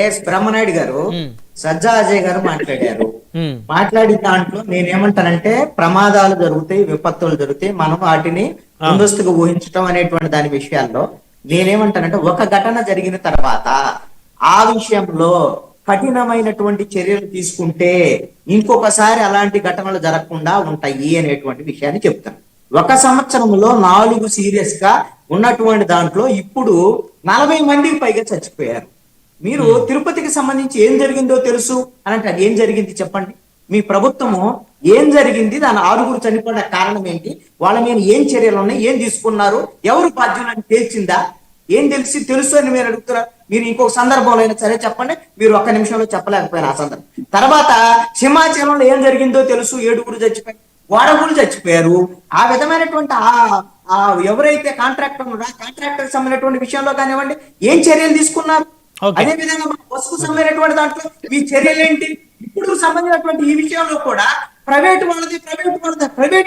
Yes Brahmanaidu గారు, సజ్జా అజయ్ గారు మాట్లాడారు. మాట్లాడిన దాంట్లో నేనేమంటానంటే ప్రమాదాలు జరుగుతాయి, విపత్తులు జరుగుతాయి, మనం వాటిని ముందస్తుగా ఊహించడం అనేటువంటి దాని విషయాల్లో నేనేమంటానంటే ఒక ఘటన జరిగిన తర్వాత ఆ విషయంలో కఠినమైనటువంటి చర్యలు తీసుకుంటే ఇంకొకసారి అలాంటి ఘటనలు జరగకుండా ఉంటాయి అనేటువంటి విషయాన్ని చెప్తాను. ఒక సంవత్సరంలో 4 సీరియస్ గా ఉన్నటువంటి దాంట్లో ఇప్పుడు 40 మందికి పైగా చచ్చిపోయారు. మీరు తిరుపతికి సంబంధించి ఏం జరిగిందో తెలుసు అని అంటే అది ఏం జరిగింది చెప్పండి. మీ ప్రభుత్వము ఏం జరిగింది, దాని 6 చనిపోయిన కారణం ఏంటి, వాళ్ళ మీద ఏం చర్యలు ఉన్నాయి, ఏం తీసుకున్నారు, ఎవరు బాధ్యులని తేల్చిందా, ఏం తెలుసు అని మీరు అడుగుతున్నారు. మీరు ఇంకొక సందర్భంలో అయినా సరే చెప్పండి, మీరు ఒక్క నిమిషంలో చెప్పలేకపోయిన ఆ సందర్భం. తర్వాత సింహాచలంలో ఏం జరిగిందో తెలుసు, 7 చచ్చిపోయారు, వాడగురు చచ్చిపోయారు. ఆ విధమైనటువంటి ఆ ఎవరైతే కాంట్రాక్టర్ ఉన్నారో కాంట్రాక్టర్ సంబంధించినటువంటి విషయంలో కానివ్వండి ఏం చర్యలు తీసుకున్నారు. అదే విధంగా మన బస్సుకు సంబంధించినటువంటి దాంట్లో ఈ చర్యలు ఏంటి, ఇప్పుడు సంబంధించినటువంటి ఈ విషయంలో కూడా ప్రైవేట్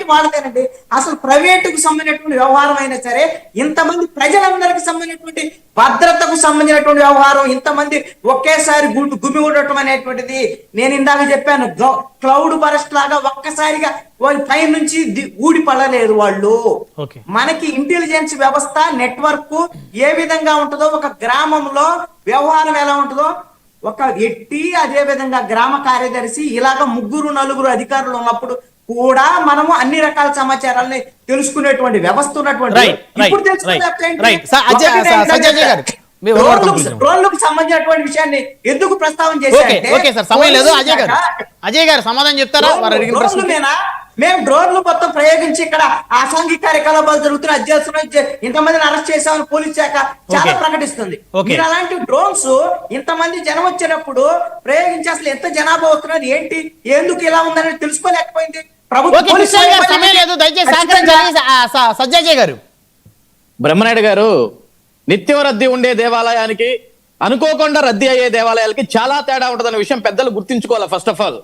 వాళ్ళదేనండి. అసలు ప్రైవేటుకు సంబంధించినటువంటి వ్యవహారం అయినా సరే ఇంతమంది ప్రజలందరికి సంబంధించినటువంటి భద్రతకు సంబంధించినటువంటి వ్యవహారం ఇంతమంది ఒకేసారి గుమి ఉండటం అనేటువంటిది నేను ఇందాక చెప్పాను. క్లౌడ్ బరస్ట్ లాగా ఒక్కసారిగా వాళ్ళ పై నుంచి ఊడి పడలేదు వాళ్ళు. మనకి ఇంటెలిజెన్స్ వ్యవస్థ నెట్వర్క్ ఏ విధంగా ఉంటుందో, ఒక గ్రామంలో వ్యవహారం ఎలా ఉంటుందో, ఒక ఎట్టి అదే విధంగా గ్రామ కార్యదర్శి ఇలాగ 3-4 అధికారులు ఉన్నప్పుడు కూడా మనము అన్ని రకాల సమాచారాన్ని తెలుసుకునేటువంటి వ్యవస్థ ఉన్నటువంటి ఇప్పుడు డ్రోన్లకు సంబంధించినటువంటి విషయాన్ని ఎందుకు ప్రస్తావన చేశారు? అజయ్ గారు సమాధానం చెప్తారా? మేము డ్రోన్లు మొత్తం ప్రయోగించి ఇక్కడ అసాంఘిక కార్యకలాపాలు జరుగుతున్న అధ్యక్షులు ఇంతమందిని అరెస్ట్ చేశామని పోలీస్ శాఖ చాలా ప్రకటిస్తుంది. మీరు అలాంటి డ్రోన్స్ ఇంతమంది జనం వచ్చినప్పుడు ప్రయోగించి అసలు ఎంత జనాభా వస్తున్నది ఏంటి, ఎందుకు ఇలా ఉందని తెలుసుకోలేకపోయింది ప్రభుత్వం. బ్రహ్మనాయుడు గారు, నిత్యం రద్దీ ఉండే దేవాలయానికి అనుకోకుండా రద్దీ అయ్యే దేవాలయాలకి చాలా తేడా ఉంటుందనే విషయం పెద్దలు గుర్తించుకోవాలి ఫస్ట్ ఆఫ్ ఆల్.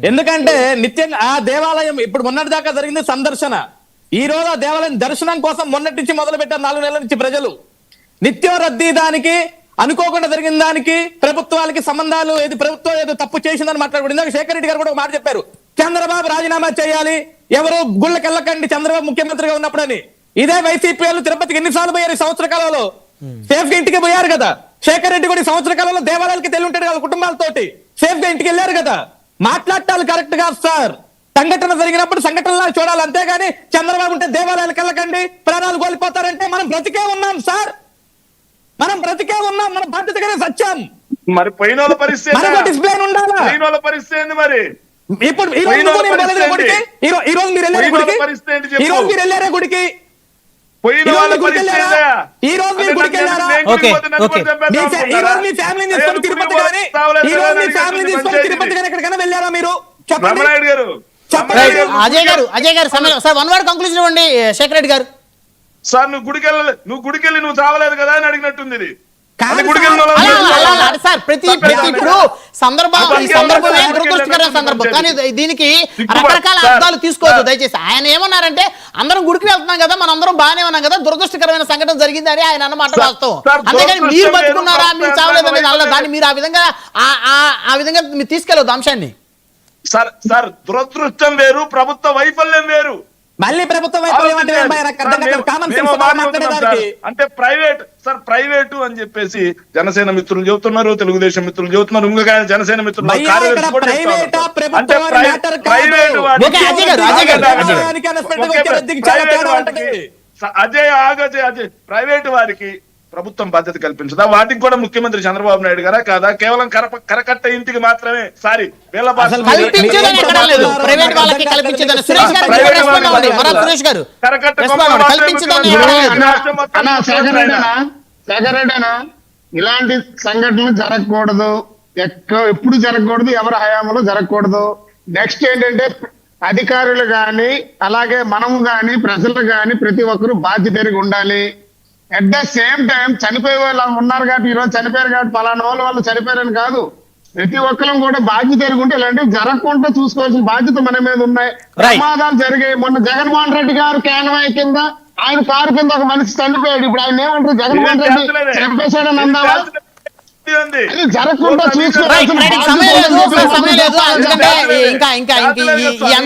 ఎందుకంటే నిత్యంగా ఆ దేవాలయం ఇప్పుడు మొన్నటి దాకా జరిగింది సందర్శన. ఈ రోజు ఆ దేవాలయం దర్శనం కోసం మొన్నటి నుంచి మొదలు పెట్టారు 4 నెలల నుంచి ప్రజలు. నిత్యం రద్దీ దానికి అనుకోకుండా జరిగిన దానికి ప్రభుత్వాలకి సంబంధాలు, ఏది ప్రభుత్వం ఏదో తప్పు చేసిందని మాట్లాడబడింది. శేఖర్ రెడ్డి గారు కూడా ఒక మాట చెప్పారు, చంద్రబాబు రాజీనామా చేయాలి, ఎవరు గుళ్ళకి వెళ్ళకండి చంద్రబాబు ముఖ్యమంత్రిగా ఉన్నప్పుడని. ఇదే వైసీపీ వాళ్ళు తిరుపతికి ఎన్నిసార్లు పోయారు ఈ సంవత్సర కాలంలో? సేఫ్ గా ఇంటికి పోయారు కదా. శేఖర్ రెడ్డి కూడా ఈ సంవత్సర కాలంలో దేవాలయాలకి తెలివి ఉంటాడు కదా, కుటుంబాలతోటి సేఫ్ గా ఇంటికి వెళ్ళారు కదా. మాట్లాడాలి కరెక్ట్ గా సార్. సంఘటన జరిగినప్పుడు సంఘటనలా చూడాలి, అంతేగాని చంద్రబాబు ఉంటే దేవాలయాలకు వెళ్ళకండి ప్రాణాలు కోల్పోతారంటే మనం బ్రతికే ఉన్నాం సార్, మనం బ్రతికే ఉన్నాం, మన బాధ్యతగానే సత్యం. మరి పోయిన వాళ్ళ పరిస్థితి డిసిప్లిన్ ఉండాలా? పోయిన వాళ్ళ పరిస్థితి ఏంది మరి? ఇప్పుడు ఈ రోజు మీరు వెళ్ళారే గుడికి, ఈ రోజు మీరు వెళ్ళారే గుడికి, ఈ రోజు మీరు వెళ్ళారే గుడికి, పోయిన వాళ్ళ పరిస్థితి ఈ రోజు మీరు గుడికి వెళ్ళారా? ఈ రోజు మీ ఫ్యామిలీని తీసుకొని తిరుపతి కానీ, ఈ రోజు మీ ఫ్యామిలీని తీసుకొని తిరుపతి కానీ ఎక్కడికైనా వెళ్ళారా మీరు? బ్రహ్మనాయుడు గారు, అజయ్ గారు సార్ 1 word కంక్లూజన్ ఇవ్వండి. శేఖర్ రెడ్డి గారు, సార్ నువ్వు గుడికెళ్ళి నువ్వు చావలేదు కదా అని అడిగినట్టుంది ఇది. సార్ ఇప్పుడు సందర్భమే దురదృష్టకరమైన సందర్భం, కానీ దీనికి రకరకాల అర్థాలు తీసుకోవద్దు దయచేసి. ఆయన ఏమన్నారంటే అందరం గుడికి వెళ్తున్నాం కదా, మనం అందరం బాగానే ఉన్నాం కదా, దురదృష్టకరమైన సంఘటన జరిగింది అని ఆయన అన్నమాట వాస్తవం. అంతేగాని మీరు బతుకున్నారా మీరు చావలేదు అనేది దాన్ని మీరు ఆ విధంగా మీరు తీసుకెళ్ళవద్దు అంశాన్ని. సార్ దురదృష్టం వేరు, ప్రభుత్వ వైఫల్యం వేరు. మళ్ళీ ప్రభుత్వం అంటే ప్రైవేటు అని చెప్పేసి జనసేన మిత్రులు చెబుతున్నారు, తెలుగుదేశం మిత్రులు చెబుతున్నారు, ఇంకొక జనసేన మిత్రులు అజయ్ ప్రైవేటు వారికి ప్రభుత్వం బాధ్యత కల్పించదా? వాటికి కూడా ముఖ్యమంత్రి చంద్రబాబు నాయుడు గారా కాదా? కేవలం కరకట్ట ఇంటికి మాత్రమే సారీ వీళ్ళ ఇలాంటి సంఘటనలు జరగకూడదు, ఎప్పుడు జరగకూడదు, ఎవరి హయాంలో జరగకూడదు. నెక్స్ట్ ఏంటంటే అధికారులు గాని అలాగే మనం గాని ప్రజలు గాని ప్రతి ఒక్కరు బాధ్యతగా ఉండాలి. అట్ ద సేమ్ టైం చనిపోయే వాళ్ళు ఉన్నారు కాబట్టి ఈ రోజు చనిపోయారు కాబట్టి పలానా వాళ్ళు చనిపోయారని కాదు, ప్రతి ఒక్కరం కూడా బాధ్యత ఎరుగుంటే ఇలాంటివి జరగకుండా చూసుకోవాల్సిన బాధ్యత మన మీద ఉన్నాయి. ప్రమాదాలు జరిగాయి. మొన్న జగన్మోహన్ రెడ్డి గారు కేనవాయి కింద ఆయన కారు కింద ఒక మనిషి చనిపోయాడు. ఇప్పుడు ఆయన ఏమంటారు? జగన్మోహన్ రెడ్డి చంపేశాడని అందావా? శక్తి ఉంది. అది జరగకుండా చూసుకో. రైట్ రైట్ సమయం లేదు ఎందుకంటే ఇంకా ఇంకా ఇంకా ఈ అంశం